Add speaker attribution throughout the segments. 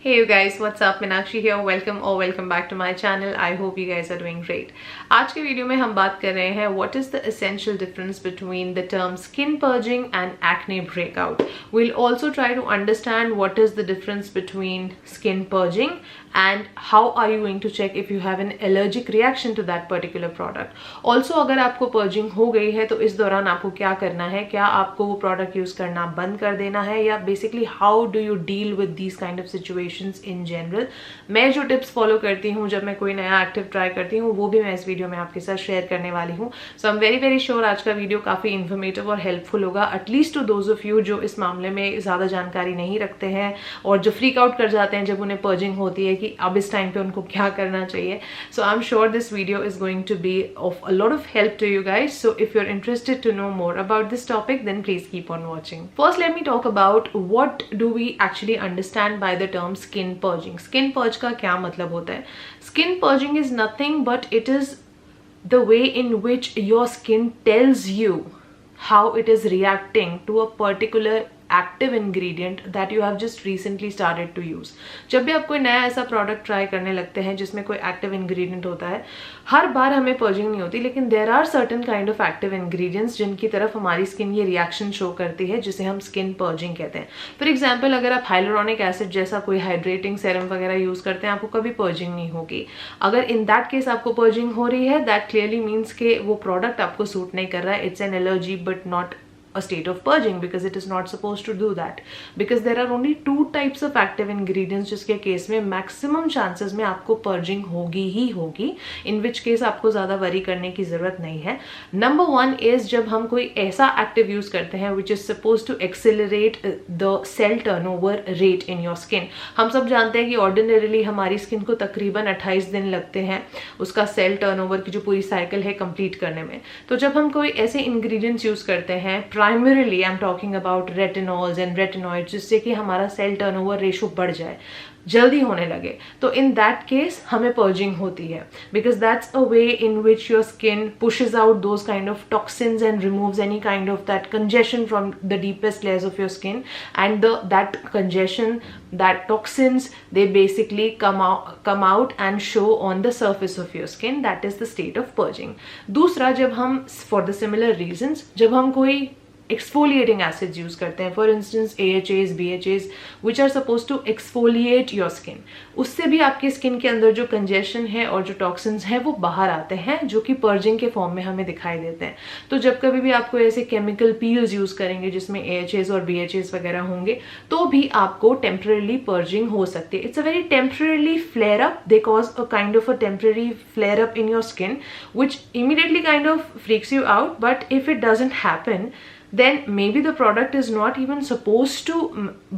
Speaker 1: Hey you guys, what's up? Meenakshi here. Welcome back to my channel. I hope you guys are doing great. आज के video में हम बात कर रहे हैं what is the essential difference between the term skin purging and acne breakout. We'll also try to understand what is the difference between skin purging and how are you going to check if you have an allergic reaction to that particular product. Also अगर आपको purging हो गई है तो इस दौरान आपको क्या करना है, क्या आपको वो product use करना बंद कर देना है, या basically how do you deal with these kind of situations in general. मैं जो टिप्स फॉलो करती हूँ जब मैं कोई नया एक्टिव ट्राई करती हूँ वो भी मैं इस वीडियो में आपके साथ शेयर करने वाली हूँ. सो आई एम वेरी श्योर आज का वीडियो काफ़ी इन्फॉर्मेटिव और हेल्पफुल होगा, at least to those of you जो इस मामले में ज़्यादा जानकारी नहीं रखते हैं और जो फ्रीक आउट कर जाते हैं जब उन्हें पर्जिंग होती है कि अब इस टाइम पे उनको क्या करना चाहिए. So I am sure this video is going to be of a lot of help to you guys. So if you are interested to know more about this topic then please keep on watching. First let me talk about what do we actually understand by the term skin purging. Skin purge का क्या मतलब होता है? Skin purging is nothing but it is the way in which your skin tells you how it is reacting to a particular active ingredient that you have just recently started to use. जब भी आप कोई नया ऐसा product try करने लगते हैं जिसमें कोई एक्टिव इंग्रेडिएंट होता है, हर बार हमें पर्जिंग नहीं होती, लेकिन there are certain kind of active ingredients जिनकी तरफ हमारी स्किन ये रिएक्शन शो करती है, जिसे हम स्किन पर्जिंग कहते हैं. फॉर एग्जाम्पल अगर आप हाइलुरोनिक एसिड जैसा कोई हाइड्रेटिंग सेरम वगैरह यूज करते हैं आपको कभी पर्जिंग नहीं होगी. अगर इन दैट केस आपको पर्जिंग हो रही है, दैट क्लियरली मीन्स के वो प्रोडक्ट आपको सूट नहीं कर रहा है. It's an allergy but not a state of purging because it is not supposed to do that, because there are only two types of active ingredients जिसके case में maximum chances में आपको purging होगी ही होगी, in which case आपको ज़्यादा worry करने की ज़रूरत नहीं है. नंबर वन इज जब हम कोई ऐसा एक्टिव यूज करते हैं which is supposed to accelerate the cell turnover rate in your skin. हम सब जानते हैं कि ordinarily हमारी स्किन को तकरीबन 28 दिन लगते हैं उसका सेल टर्नओवर की जो पूरी साइकिल है कंप्लीट करने में. तो जब हम कोई ऐसे इंग्रेडिएंट्स यूज करते हैं, primarily I am talking about retinols and retinoids, जिससे कि हमारा सेल टर्नओवर रेशो बढ़ जाए, जल्दी होने लगे, तो इन दैट केस हमें पर्जिंग होती है, because that's a way in which your skin pushes out those kind of toxins and removes any kind of that congestion from the deepest layers of your skin, and that congestion, that toxins, they basically come out and show on the surface of your skin. That is the state of purging. दूसरा, जब हम for the similar reasons जब हम कोई exfoliating acids use करते हैं, for instance AHAs, BHAs, which are supposed to exfoliate your skin, उससे भी आपकी स्किन के अंदर जो कंजेशन है और जो टॉक्सिन्स हैं वो बाहर आते हैं, जो कि पर्जिंग के फॉर्म में हमें दिखाई देते हैं. तो जब कभी भी आपको ऐसे केमिकल पील्स यूज करेंगे जिसमें AHAs और BHAs वगैरह होंगे, तो भी आपको टेम्पररी पर्जिंग हो सकती है. It's a very temporary flare up, they cause a kind of a temporary flare up in your skin which immediately kind of freaks you out. But if it doesn't happen, then maybe the product is not even supposed to,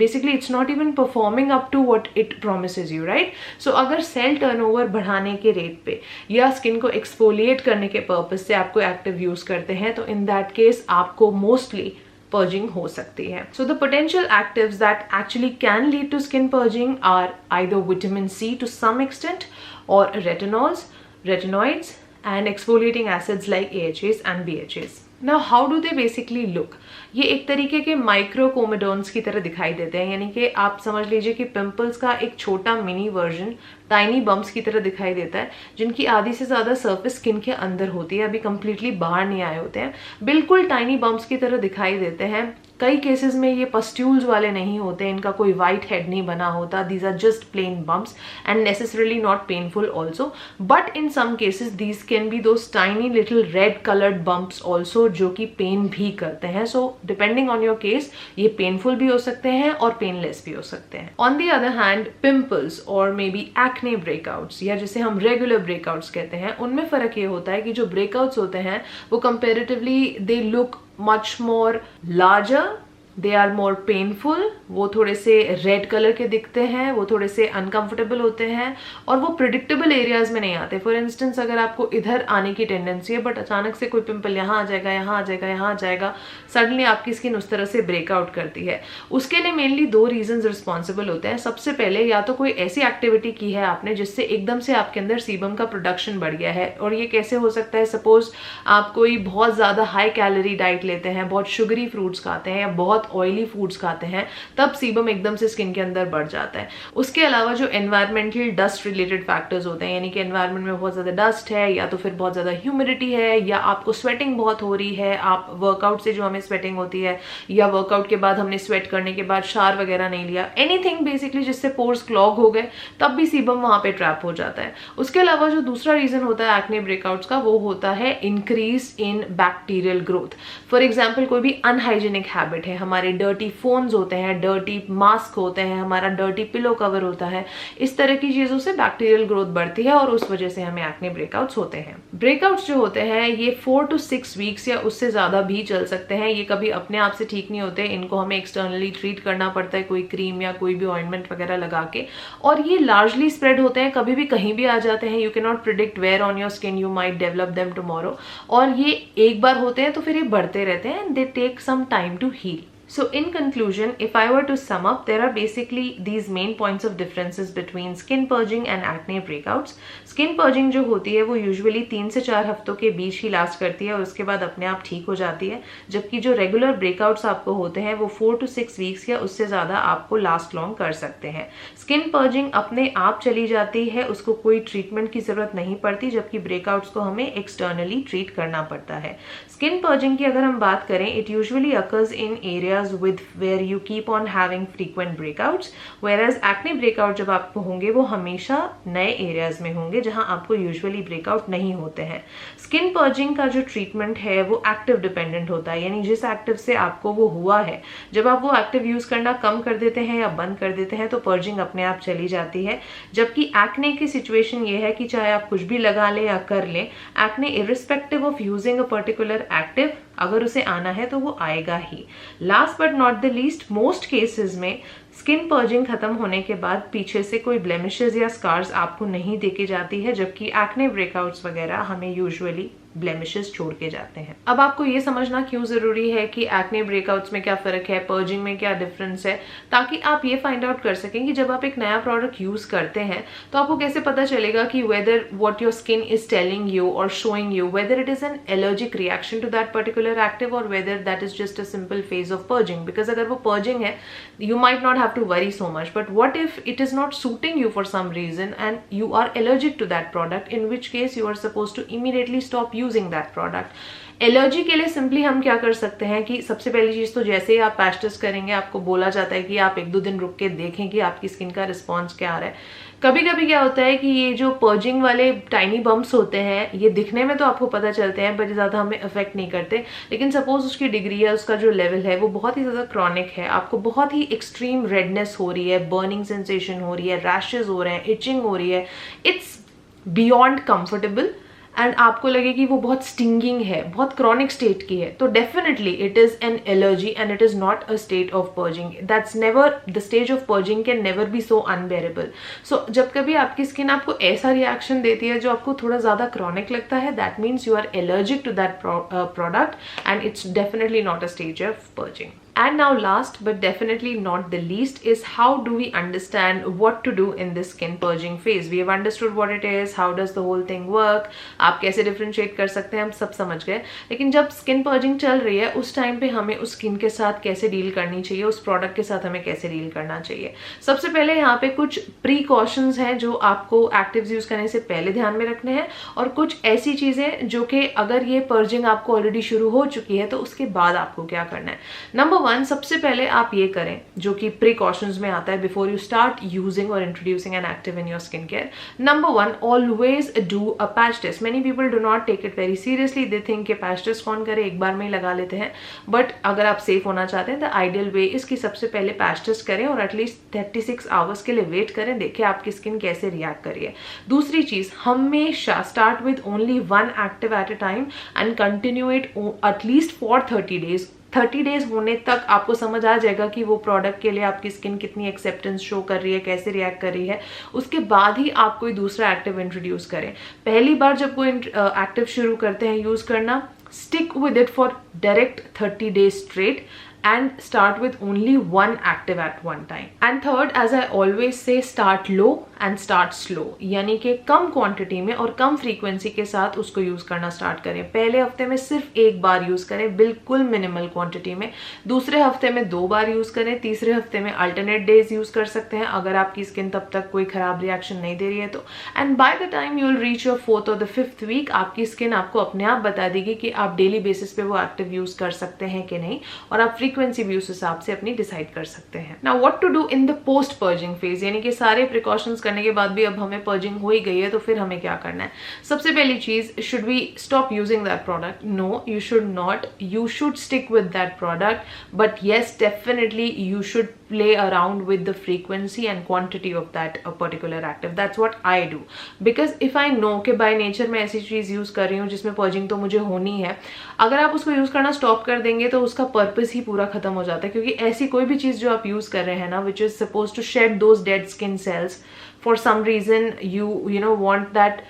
Speaker 1: basically it's not even performing up to what it promises you, right? So अगर cell turnover बढ़ाने के rate पे या skin को exfoliate करने के purpose से आपको एक्टिव यूज करते हैं, तो इन दैट केस आपको मोस्टली purging हो सकती है. So the potential actives that actually can lead to skin purging are either vitamin C to some extent, or retinols, retinoids, and exfoliating acids like AHAs and BHAs. Now how do they basically look? ये एक तरीके के माइक्रोकोमेडोन्स की तरह दिखाई देते हैं, यानी कि आप समझ लीजिए कि पिंपल्स का एक छोटा मिनी वर्जन टाइनी बम्प्स की तरह दिखाई देता है, जिनकी आधी से ज़्यादा सरफेस स्किन के अंदर होती है, अभी कंप्लीटली बाहर नहीं आए होते हैं, बिल्कुल टाइनी बम्प्स की तरह दिखाई देते हैं. कई केसेस में ये पस्ट्यूल्स वाले नहीं होते, इनका कोई वाइट हेड नहीं बना होता, these are just plain bumps and necessarily not painful also, but in some cases these can be those tiny little red coloured bumps also, जो कि पेन भी करते हैं. So depending on your case ये painful भी हो सकते हैं और पेनलेस भी हो सकते हैं. On the other hand pimples और मे बी एक्ने ब्रेकआउट्स, या जिसे हम रेगुलर ब्रेकआउट्स कहते हैं, उनमें फर्क ये होता है कि जो ब्रेकआउट्स होते हैं वो comparatively they look much more larger, they are more painful, वो थोड़े से रेड कलर के दिखते हैं, वो थोड़े से अनकंफर्टेबल होते हैं और वो प्रिडिक्टेबल एरियाज में नहीं आते. फॉर इंस्टेंस अगर आपको इधर आने की टेंडेंसी है बट अचानक से कोई पिंपल यहाँ आ जाएगा, यहाँ आ जाएगा, यहाँ आ जाएगा, सडनली आपकी स्किन उस तरह से ब्रेकआउट करती है. उसके लिए मेनली दो रीजंस रिस्पॉन्सिबल होते हैं. सबसे पहले या तो कोई ऐसी एक्टिविटी की है आपने जिससे एकदम से आपके अंदर सीबम का प्रोडक्शन बढ़ गया है, और ये कैसे हो सकता है? सपोज आप कोई बहुत ज़्यादा हाई कैलोरी डाइट लेते हैं, बहुत शुगरी फ्रूट्स खाते हैं, या बहुत बहुत ऑयली फूड्स खाते हैं तब सीबम एकदम से स्किन के अंदर बढ़ जाता है। उसके अलावा जो एनवायरमेंटल डस्ट रिलेटेड फैक्टर्स होते हैं, यानी कि एनवायरमेंट में बहुत ज़्यादा डस्ट है या तो फिर बहुत ज़्यादा ह्यूमिडिटी है या आपको स्वेटिंग बहुत हो रही है, आप वर्कआउट से जो हमें स्वेटिंग होती है या वर्कआउट के बाद हमने स्वेट करने के बाद शावर वगैरह नहीं लिया, एनीथिंग बेसिकली जिससे पोर्स क्लॉग हो गए, तब भी सीबम वहाँ पे ट्रैप हो जाता है। उसके अलावा जो दूसरा रीजन होता है एक्ने ब्रेकआउट्स का, वो होता है increase in bacterial growth. For example कोई भी अनहाइजीनिक हैबिट है, हमारे डर्टी फोन्स होते हैं, डर्टी मास्क होते हैं, हमारा डर्टी पिलो कवर होता है, इस तरह की चीजों से बैक्टीरियल ग्रोथ बढ़ती है और उस वजह से हमें एक्ने ब्रेकआउट्स होते हैं। ब्रेकआउट्स जो होते हैं ये 4 to 6 वीक्स या उससे ज्यादा भी चल सकते हैं। ये कभी अपने आप से ठीक नहीं होते, इनको हमें एक्सटर्नली ट्रीट करना पड़ता है, कोई क्रीम या कोई भी ऑइंटमेंट वगैरह लगा के, और ये लार्जली स्प्रेड होते हैं, कभी भी कहीं भी आ जाते हैं। You can not predict where on your skin you might develop them tomorrow, और ये एक बार होते हैं तो फिर ये बढ़ते रहते हैं, they take some time to heal. So in conclusion, if I were to sum up, there are basically these main points of differences between skin purging and acne breakouts. Skin purging जो होती है वो usually 3 से 4 हफ्तों के बीच ही last करती है और उसके बाद अपने आप ठीक हो जाती है, जबकि जो रेगुलर ब्रेकआउट्स आपको होते हैं वो 4 to 6 वीक्स या उससे ज़्यादा आपको लास्ट लॉन्ग कर सकते हैं। स्किन पर्जिंग अपने आप चली जाती है, उसको कोई ट्रीटमेंट की ज़रूरत नहीं पड़ती, जबकि ब्रेकआउट्स को हमें एक्सटर्नली ट्रीट करना पड़ता है। स्किन पर्जिंग की अगर हम बात करें, it usually occurs in area with where you keep on having frequent breakouts, whereas acne breakout जब आपको होंगे वो हमेशा नए एरियाज में होंगे जहां आपको यूजुअली ब्रेकआउट नहीं होते हैं। स्किन पर्जिंग का जो ट्रीटमेंट है वो एक्टिव डिपेंडेंट होता है, यानी जिस एक्टिव से आपको वो हुआ है, जब आप वो एक्टिव यूज करना कम कर देते हैं या बंद कर देते हैं तो पर्जिंग अपने आप चली जाती है। जबकि एक्ने की सिचुएशन ये है कि चाहे आप कुछ भी लगा लें या कर लें, acne irrespective of using a particular active, अगर उसे आना है तो वो आएगा ही। Last but not the least, most cases में स्किन पर्जिंग खत्म होने के बाद पीछे से कोई ब्लेमिशेस या स्कार्स आपको नहीं देके जाती है, जबकि एक्ने ब्रेकआउट्स वगैरह हमें यूजुअली ब्लेमिशेस छोड़ के जाते हैं। अब आपको ये समझना क्यों जरूरी है कि एक्ने ब्रेकआउट्स में क्या फर्क है, पर्जिंग में क्या डिफरेंस है, ताकि आप ये फाइंड आउट कर सकें कि जब आप एक नया प्रोडक्ट यूज करते हैं तो आपको कैसे पता चलेगा कि whether what your skin is telling you और showing you, whether it is an allergic reaction to that particular active और whether that is just a simple phase of purging. Because अगर वो पर्जिंग है, you might not have to worry so much, but what if it is not suiting you for some reason and you are allergic to that product, in which case you are suppose to immediately stop using that product. Allergy के लिए simply हम क्या कर सकते हैं कि सबसे पहली चीज तो जैसे ही आप पैच टेस्ट करेंगे आपको बोला जाता है कि आप 1-2 दिन रुक के देखें कि आपकी स्किन का रिस्पॉन्स क्या आ रहा है। कभी कभी क्या होता है कि ये जो पर्जिंग वाले टाइनी बम्प्स होते हैं, ये दिखने में तो आपको पता चलते हैं बट ज़्यादा हमें अफेक्ट नहीं करते, लेकिन सपोज उसकी डिग्री या उसका जो लेवल है वो बहुत ही ज़्यादा क्रॉनिक है, आपको बहुत ही एक्सट्रीम रेडनेस हो रही है, बर्निंग सेंसेशन हो रही है, रैशेज हो रहे हैं, इचिंग हो रही है, इट्स बियॉन्ड कंफर्टेबल एंड आपको लगे कि वो बहुत स्टिंगिंग है, बहुत क्रॉनिक स्टेट की है, तो definitely it is an allergy and it is not a state of purging. That's never the stage of purging, can never be so unbearable. So जब कभी आपकी स्किन आपको ऐसा रिएक्शन देती है जो आपको थोड़ा ज्यादा क्रॉनिक लगता है, that means you are allergic to that product and it's definitely not a stage of purging. And now last but definitely not the least is how do we understand what to do in this skin purging phase. We have understood what it is, how does the whole thing work, आप कैसे differentiate कर सकते हैं, हम सब समझ गए। लेकिन जब skin purging चल रही है उस टाइम पे हमें उस स्किन के साथ कैसे डील करनी चाहिए, उस प्रोडक्ट के साथ हमें कैसे डील करना चाहिए। सबसे पहले यहाँ पे कुछ प्रीकॉशंस हैं जो आपको एक्टिव्स यूज करने से पहले ध्यान में रखने हैं, और कुछ ऐसी चीजें जो कि अगर ये पर्जिंग आपको ऑलरेडी शुरू हो चुकी है तो उसके बाद आपको क्या करना है। नंबर 1, सबसे पहले आप ये करें जो कि प्रिकॉशंस में आता है बिफोर यू स्टार्ट यूजिंग और introducing an active in your skin care. Number 1, always do a patch test. Many people do not take it very seriously, they think कि पैच टेस्ट कौन करे, एक बार में ही लगा लेते हैं, बट अगर आप सेफ होना चाहते हैं द आइडियल वे इसकी सबसे पहले पैच टेस्ट करें और एटलीस्ट 36 आवर्स के लिए वेट करें, देखें आपकी स्किन कैसे रिएक्ट करी है। दूसरी चीज, हमेशा start with only 1 active at a time and continue it at least for 30 days. 30 days होने तक आपको समझ आ जाएगा कि वो प्रोडक्ट के लिए आपकी स्किन कितनी एक्सेप्टेंस शो कर रही है, कैसे रिएक्ट कर रही है, उसके बाद ही आप कोई दूसरा एक्टिव इंट्रोड्यूस करें। पहली बार जब कोई एक्टिव शुरू करते हैं यूज करना, stick with it for direct 30 days straight and start with only 1 active at one time. And third, as I always say, start low and start slow, यानी कि कम क्वांटिटी में और कम फ्रीक्वेंसी के साथ उसको यूज करना स्टार्ट करें। पहले हफ्ते में सिर्फ एक बार यूज करें, बिल्कुल मिनिमल क्वांटिटी में। दूसरे हफ्ते में 2 बार यूज करें। तीसरे हफ्ते में अल्टरनेट डेज यूज कर सकते हैं अगर आपकी स्किन तब तक कोई खराब रिएक्शन नहीं दे रही है तो। And by the time you will reach your 4th और 5th वीक, आपकी स्किन आपको अपने आप बता देगी कि आप डेली बेसिस पे वो एक्टिव यूज कर सकते हैं कि नहीं, और आप फ्रीक्वेंसी भी उस हिसाब से अपनी डिसाइड कर सकते हैं। Now what to do in the post purging phase, यानी कि सारे प्रिकॉशंस करने के बाद भी अब हमें पर्जिंग हो ही गई है तो फिर हमें क्या करना है। सबसे पहली चीज, should we stop using that product? No, you should not. You should stick with that product, but yes definitely you should play around with the frequency and quantity of that particular active. That's what I do, because if I know कि by nature मैं ऐसी चीज use कर रही हूँ जिसमें purging तो मुझे होनी है, अगर आप उसको यूज करना स्टॉप कर देंगे तो उसका पर्पस ही पूरा खत्म हो जाता है। क्योंकि ऐसी कोई भी चीज जो आप यूज कर रहे हैं ना, which is supposed to shed those dead skin cells, for some reason you know want that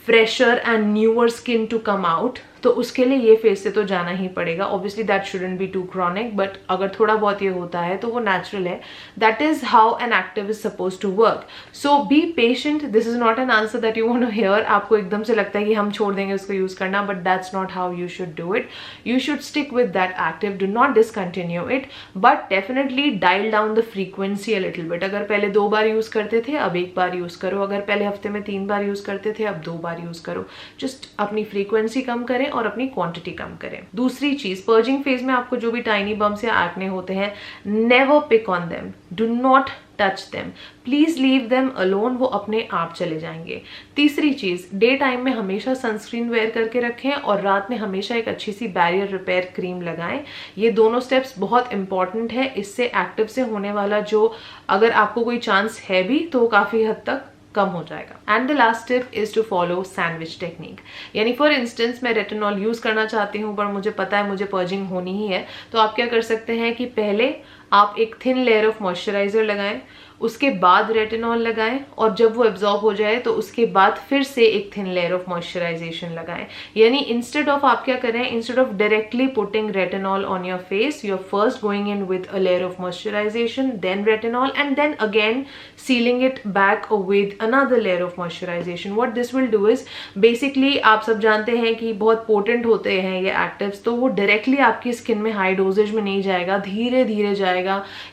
Speaker 1: fresher and newer skin to come out, तो उसके लिए ये फेज से तो जाना ही पड़ेगा। Obviously that shouldn't be too chronic, but अगर थोड़ा बहुत ये होता है तो वो नेचुरल है। That is how an active is suppose to work. So be patient, this is not an answer that you want to hear. आपको एकदम से लगता है कि हम छोड़ देंगे उसको यूज करना, but that's not how you should do it. You should stick with that active, do not discontinue it, but definitely dial down the frequency a little bit. अगर पहले 2 बार यूज करते थे, अब 1 बार यूज करो। अगर पहले हफ्ते में 3 बार यूज करते थे, अब 2 बार यूज करो। जस्ट अपनी फ्रीक्वेंसी कम करें और अपनी क्वांटिटी कम करें। दूसरी चीज, पर्जिंग फेज में आपको जो भी टाइनी बम्स या एक्ने होते हैं, never pick on them, do not touch them, please leave them alone, वो अपने आप चले जाएंगे। तीसरी चीज, डे टाइम में हमेशा सनस्क्रीन वेयर करके रखें और रात में हमेशा एक अच्छी सी बैरियर रिपेयर क्रीम लगाएं। ये दोनों स्टेप्स बहुत इंपॉर्टेंट है। इससे एक्टिव से होने वाला जो अगर आपको कोई चांस है भी तो काफी हद तक कम हो जाएगा। And the last tip is to follow sandwich technique. यानी फॉर इंस्टेंस मैं रेटिनॉल यूज करना चाहती हूँ पर मुझे पता है मुझे पर्जिंग होनी ही है, तो आप क्या कर सकते हैं कि पहले आप एक थिन लेयर ऑफ मॉइस्चराइजर लगाएं, उसके बाद रेटिनॉल लगाएं, और जब वो एब्जॉर्ब हो जाए तो उसके बाद फिर से एक थिन लेयर ऑफ मॉइस्चराइजेशन लगाएं। यानी इंस्टेड ऑफ आप क्या करें, instead of directly putting retinol on your face, you are first going in with a layer of moisturisation, then retinol, and then again sealing it back with another layer of moisturisation. What this will do is, basically आप सब जानते हैं कि बहुत potent होते हैं ये actives, तो वो डायरेक्टली आपकी स्किन में हाई डोजेज में नहीं जाएगा, धीरे धीरे जाएगा।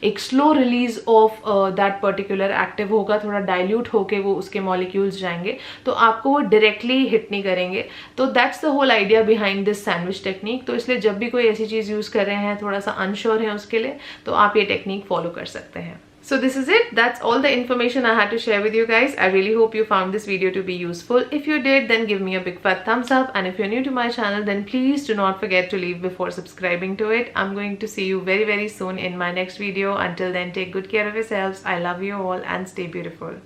Speaker 1: एक slow release of that particular active होगा, थोड़ा डाइल्यूट होके वो उसके मॉलिक्यूल्स जाएंगे, तो आपको वो डायरेक्टली हिट नहीं करेंगे। तो that's the whole idea behind this sandwich technique. तो इसलिए जब भी कोई ऐसी चीज यूज कर रहे हैं, थोड़ा सा अनश्योर है उसके लिए, तो आप ये टेक्निक फॉलो कर सकते हैं। So this is it. That's all the information I had to share with you guys. I really hope you found this video to be useful. If you did, then give me a big fat thumbs up. And if you're new to my channel, then please do not forget to leave before subscribing to it. I'm going to see you very, very soon in my next video. Until then, take good care of yourselves. I love you all and stay beautiful.